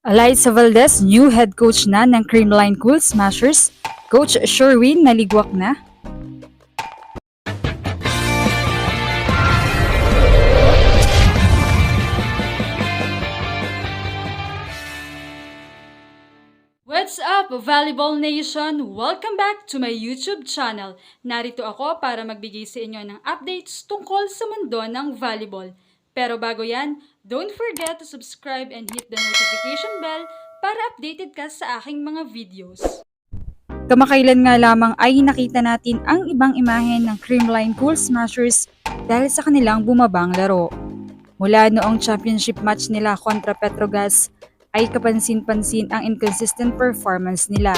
Alyssa Valdez, new head coach na ng Creamline Cool Smashers. Coach Sherwin naligwak na. What's up, Volleyball Nation? Welcome back to my YouTube channel. Narito ako para magbigay sa inyo ng updates tungkol sa mundo ng volleyball. Pero bago yan, don't forget to subscribe and hit the notification bell para updated ka sa aking mga videos. Kamakailan nga lamang ay nakita natin ang ibang imahe ng Creamline Cool Smashers dahil sa kanilang bumabang laro. Mula noong championship match nila kontra Petrogas, ay kapansin-pansin ang inconsistent performance nila.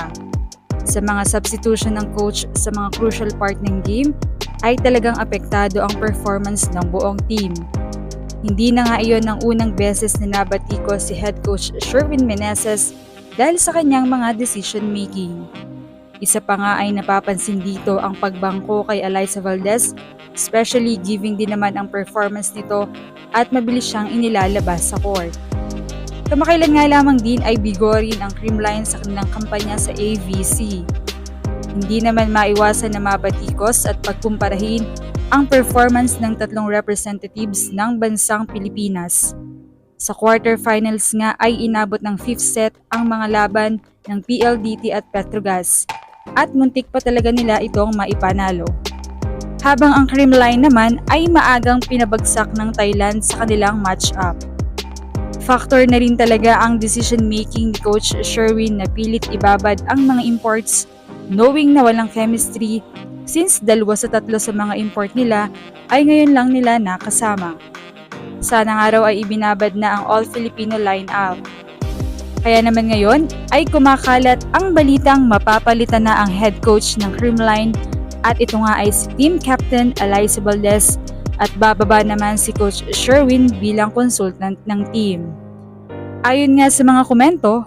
Sa mga substitution ng coach sa mga crucial part ng game, ay talagang apektado ang performance ng buong team. Hindi na nga iyon ang unang beses na nabatiko si head coach Sherwin Meneses dahil sa kanyang mga decision making. Isa pa nga ay napapansin dito ang pagbangko kay Alyssa Valdez, especially giving din naman ang performance nito at mabilis siyang inilalabas sa court. Kamakailan nga lamang din ay bigorin ang Creamline sa kanilang kampanya sa AVC. Hindi naman maiwasan na mabatikos at pagkumparahin ang performance ng tatlong representatives ng bansang Pilipinas. Sa quarterfinals nga ay inabot ng 5th set ang mga laban ng PLDT at Petrogas at muntik pa talaga nila itong maipanalo. Habang ang Creamline naman ay maagang pinabagsak ng Thailand sa kanilang match-up. Factor na rin talaga ang decision-making ni Coach Sherwin na pilit ibabad ang mga imports knowing na walang chemistry since 2 sa 3 sa mga import nila ay ngayon lang nila nakasama. Sana nga raw ay ibinabad na ang all-Filipino line-up. Kaya naman ngayon ay kumakalat ang balitang mapapalitan na ang head coach ng Creamline at ito nga ay si team captain Alyssa Valdez at bababa naman si Coach Sherwin bilang consultant ng team. Ayon nga sa mga komento,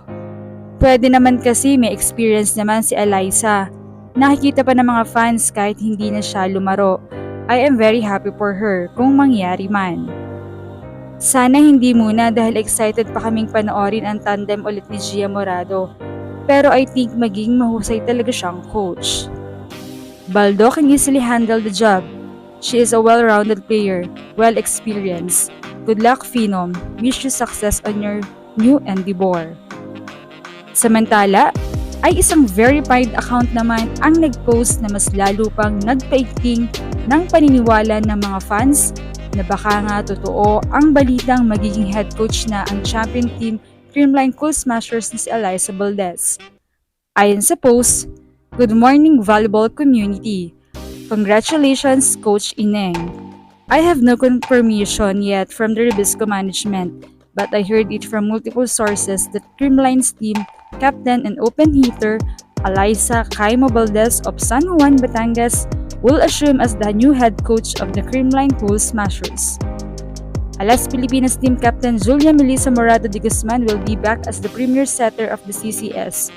pwede naman kasi may experience naman si Alyssa. Nakikita pa ng mga fans kahit hindi na siya lumaro. I am very happy for her kung mangyari man. Sana hindi muna dahil excited pa kaming panoorin ang tandem ulit ni Gia Morado. Pero I think maging mahusay talaga siyang coach. Baldo can easily handle the job. She is a well-rounded player, well-experienced. Good luck, Phenom. Wish you success on your new endeavor. Samantala, ay isang verified account naman ang nag-post na mas lalo pang nagpaigting ng paniniwala ng mga fans na baka nga totoo ang balitang magiging head coach na ang champion team Creamline Cool Smashers na si Alyssa Valdez. Ayon sa post, "Good morning volleyball community. Congratulations Coach Ineng. I have no confirmation yet from the Ribisco management, but I heard it from multiple sources that Creamline's team captain and open hitter Alyssa Caimo Valdez of San Juan, Batangas will assume as the new head coach of the Creamline Cool Smashers. Alas Pilipinas team captain Julia Melissa Morado de Guzman will be back as the premier setter of the CCS.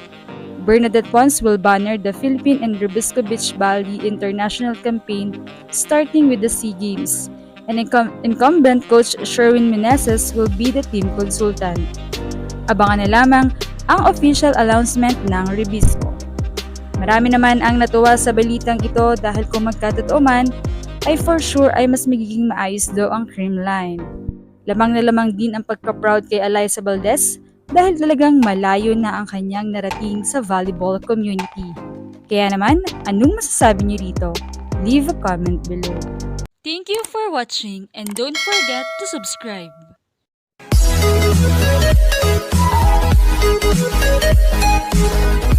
Bernadette Pons will banner the Philippine and Ribisco Beach Volley International campaign starting with the SEA Games. And incumbent coach Sherwin Meneses will be the team consultant. Abangan na lamang ang official announcement ng Ribisco. Marami naman ang natuwa sa balitang ito dahil kung magkatotoo man, ay for sure ay mas magiging maayos daw ang Creamline. Lamang na lamang din ang pagka-proud kay Alyssa Valdez dahil talagang malayo na ang kanyang narating sa volleyball community. Kaya naman, anong masasabi niyo rito? Leave a comment below. Thank you for watching and don't forget to subscribe. Thank you.